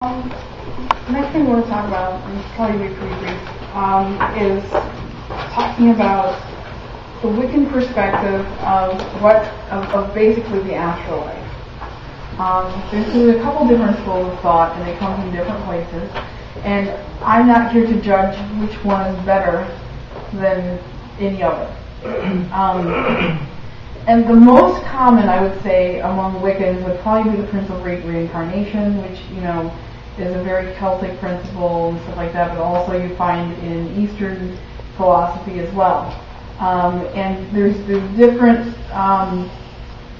The next thing I want to talk about, and it's probably be pretty brief, is talking about the Wiccan perspective of basically the afterlife. There's a couple different schools of thought, and they come from different places. And I'm not here to judge which one is better than any other. And the most common, I would say, among Wiccans would probably be the principle of reincarnation, which, is a very Celtic principle and stuff like that, but also you find in Eastern philosophy as well. And there's different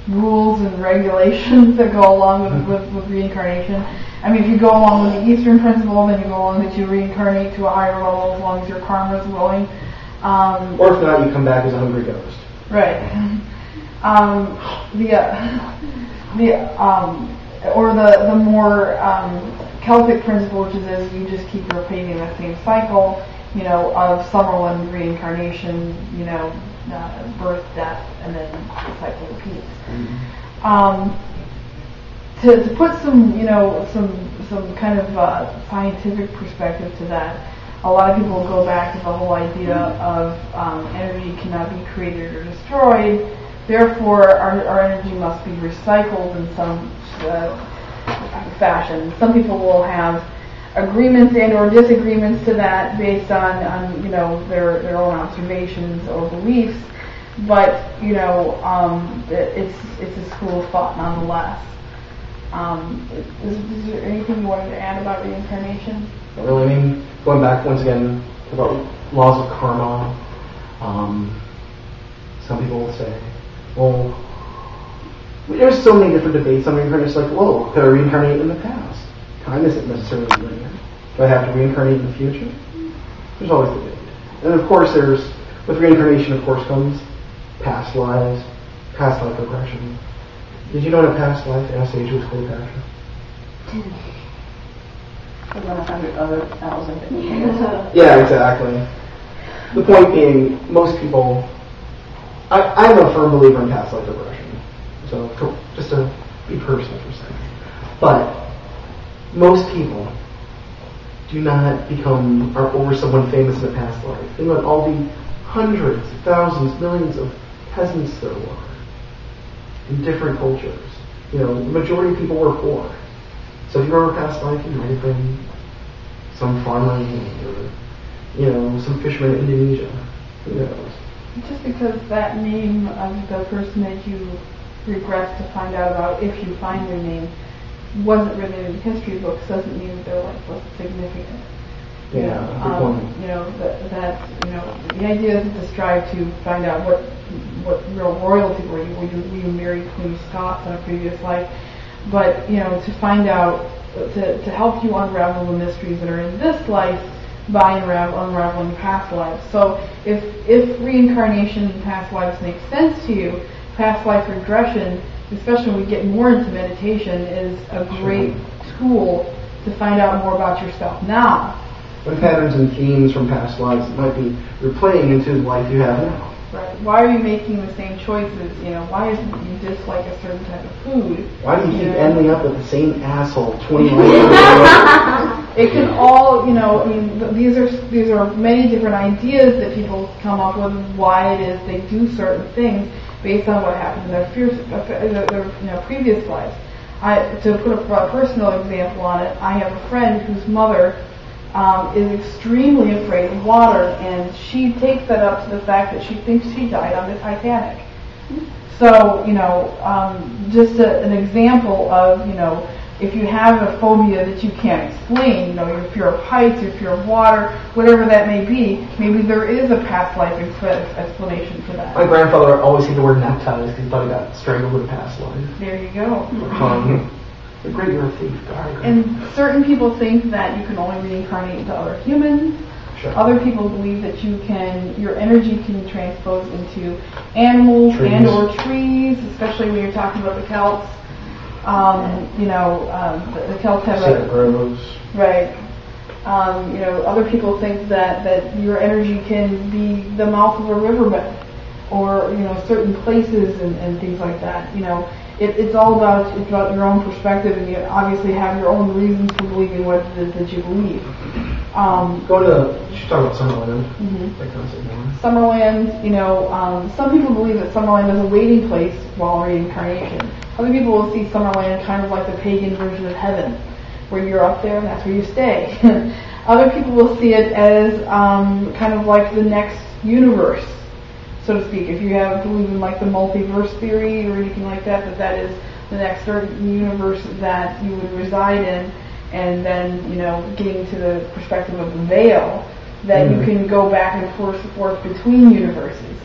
rules and regulations that go along with reincarnation. I mean, if you go along with the Eastern principle, then you go along that you reincarnate to a higher level as long as your karma is willing. Or if not, you come back as a hungry ghost. Right. The more Celtic principle, which is you just keep repeating the same cycle, of Summerland reincarnation, birth, death, and then the cycle repeats. To put some kind of scientific perspective to that, a lot of people go back to the whole idea of energy cannot be created or destroyed. Therefore, our energy must be recycled in some fashion. Some people will have agreements and or disagreements to that based on their own observations or beliefs, but it's a school of thought nonetheless. Is there anything you wanted to add about reincarnation? Really, I mean, going back once again about laws of karma, some people will say, well, there's so many different debates on reincarnation. Like, whoa, could I reincarnate in the past? Time isn't necessarily linear. Do I have to reincarnate in the future? There's always debate. And of course, with reincarnation, of course, comes past lives, past life regression. Did you know in a past life, Anastasia was Cleopatra? 100 other thousand. Yeah, exactly. The point being, most people, I'm a firm believer in past life regression. So, just to be personal for a second. But most people do not become or someone famous in a past life. Think about all the hundreds, thousands, millions of peasants there were in different cultures. The majority of people were poor. So if you remember past life, you might have been some farmer or, some fisherman in Indonesia. Who knows? Just because that name of the person that you regress to find out about, if you find their name, wasn't written in history books, doesn't mean that their life wasn't significant. Yeah, The idea isn't to strive to find out what real royalty were you. Were you married Queen of Scots in a previous life? But to find out, to help you unravel the mysteries that are in this life by unraveling past lives. So if reincarnation in past lives makes sense to you, past life regression, especially when we get more into meditation, is a great tool to find out more about yourself now. What patterns and themes from past lives might be replaying into the life you have now? Right. Why are you making the same choices? Why is it that you dislike a certain type of food? Why do you keep ending up with the same asshole 20 years ago? It can all, these are many different ideas that people come up with why it is they do certain things based on what happened in their previous lives. To put a personal example on it, I have a friend whose mother is extremely afraid of water, and she takes that up to the fact that she thinks she died on the Titanic. So, just an example of, if you have a phobia that you can't explain, your fear of heights, your fear of water, whatever that may be, maybe there is a past life explanation for that. My grandfather always hated the word neckties because he thought he got strangled in a past life. There you go. The great you're a thief. And certain people think that you can only reincarnate into other humans. Sure. Other people believe that your energy can transpose into animals and or trees, especially when you're talking about the Celts. The Celts have right. Other people think that your energy can be the mouth of a riverbed, or certain places and things like that. it's all about your own perspective, and you obviously have your own reasons for believing what it is that you believe. You should talk about Summerland. Mm-hmm. That concept more. Summerland, some people believe that Summerland is a waiting place while reincarnation. Other people will see Summerland kind of like the pagan version of heaven, where you're up there and that's where you stay. Other people will see it as kind of like the next universe, so to speak. If you believe in like the multiverse theory or anything like that, that is the next universe that you would reside in, and then, getting to the perspective of the veil, that you can go back and forth between universes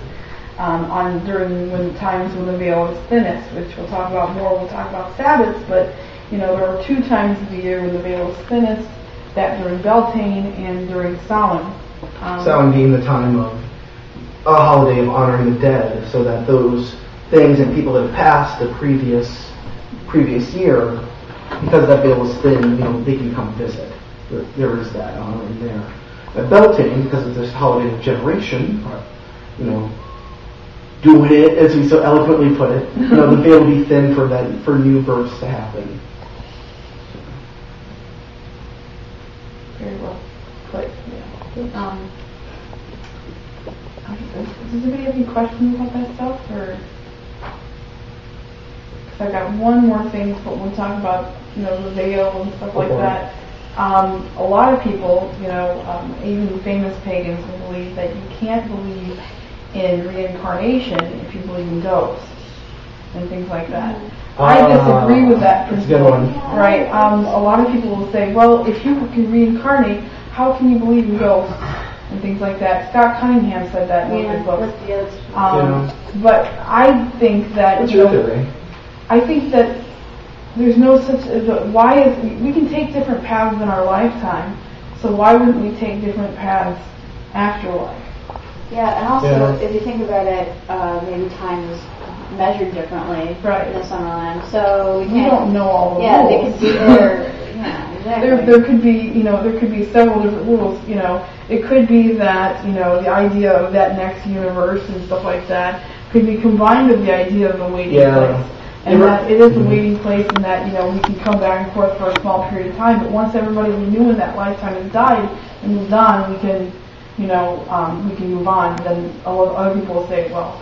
during times when the veil is thinnest, which we'll talk about more. We'll talk about Sabbaths, but there are 2 times of the year when the veil is thinnest, that during Beltane and during Samhain. Samhain being the time of a holiday of honoring the dead, so that those things and people that have passed the previous year, because that veil is thin, they can come visit. There is that honoring there. At Beltane, because of this holiday of generation, doing it, as we so eloquently put it, the veil will be thin for new births to happen. Very well put. Yeah. Does anybody have any questions about that stuff, or? Because I've got one more thing, but we'll talk about the veil and stuff like that. A lot of people, even famous pagans, will believe that you can't believe in reincarnation if you believe in ghosts and things like that. I disagree with that principle. That's a good one. Right. A lot of people will say, well, if you can reincarnate, how can you believe in ghosts and things like that? Scott Cunningham said that in one of his books. But I think that... What's your theory? I think that there's no such... we can take different paths in our lifetime, so why wouldn't we take different paths after life? Yeah, and also, if you think about it, maybe time is measured differently in the Summerland. So we don't know all the rules. Yeah, they can do their... Yeah, exactly. There could be, there could be several different rules. It could be that, the idea of that next universe and stuff like that could be combined with the idea of a waiting place. And that it is a waiting place, and that, we can come back and forth for a small period of time. But once everybody we knew in that lifetime has died and moved on, we can, we can move on. Then other people will say, well,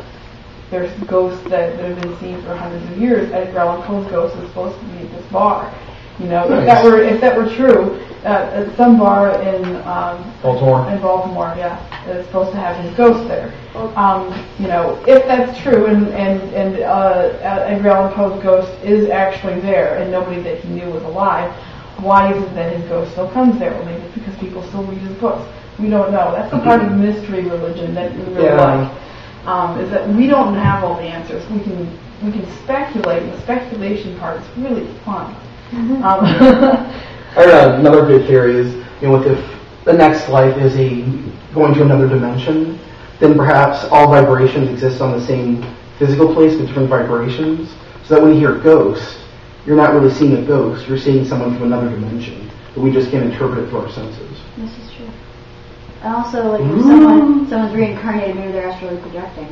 there's ghosts that have been seen for hundreds of years. Edgar Allan Poe's ghost is supposed to be at this bar. If that were true, at some bar in Baltimore, it's supposed to have his ghost there. If that's true, and Edgar Allan Poe's ghost is actually there, and nobody that he knew was alive, why is it that his ghost still comes there? Well, maybe it's because people still read his books. We don't know. That's the part of mystery religion that we really like. Is that we don't have all the answers. We can speculate, and the speculation part is really fun. Another good theory is, if the next life is going to another dimension, then perhaps all vibrations exist on the same physical place with different vibrations, so that when you hear ghost, you're not really seeing a ghost, you're seeing someone from another dimension, but we just can't interpret it through our senses. This is true. And also, like, if someone's reincarnated, maybe they're astrally projecting.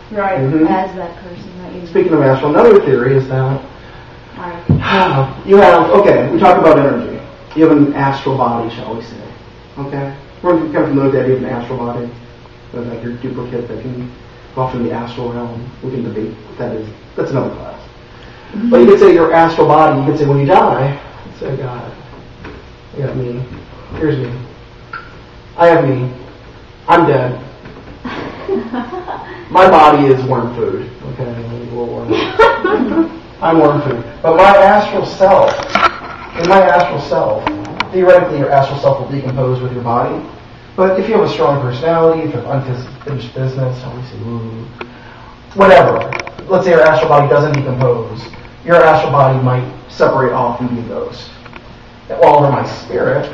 Right. As that person that you... Speaking of astral, another theory is that you have, we talk about energy. You have an astral body, shall we say. Okay? We're kind of familiar with the idea of an astral body. Like your duplicate that can go off in the astral realm. We can debate what that is. That's another class. But you could say your astral body, you could say when you die, say, God, I got me. Here's me. I have me. I'm dead. My body is worm food. Okay? I'm worm food. But my astral self, theoretically your astral self will decompose with your body. But if you have a strong personality, if you have unfinished business, whatever, let's say your astral body doesn't decompose, your astral body might separate off and be a ghost. While over my spirit,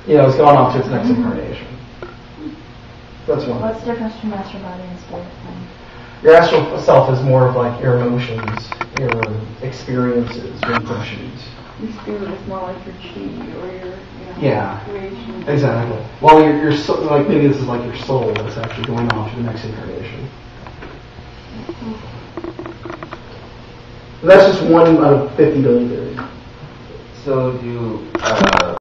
it's gone off to its next incarnation. That's one. What's the difference between astral body and spirit? Your astral self is more of like your emotions, your experiences, your impressions. Your spirit is more like your chi or your creation. Exactly. Well, your soul, maybe this is like your soul that's actually going off to the next incarnation. That's just one out of 50 billion theories. So do you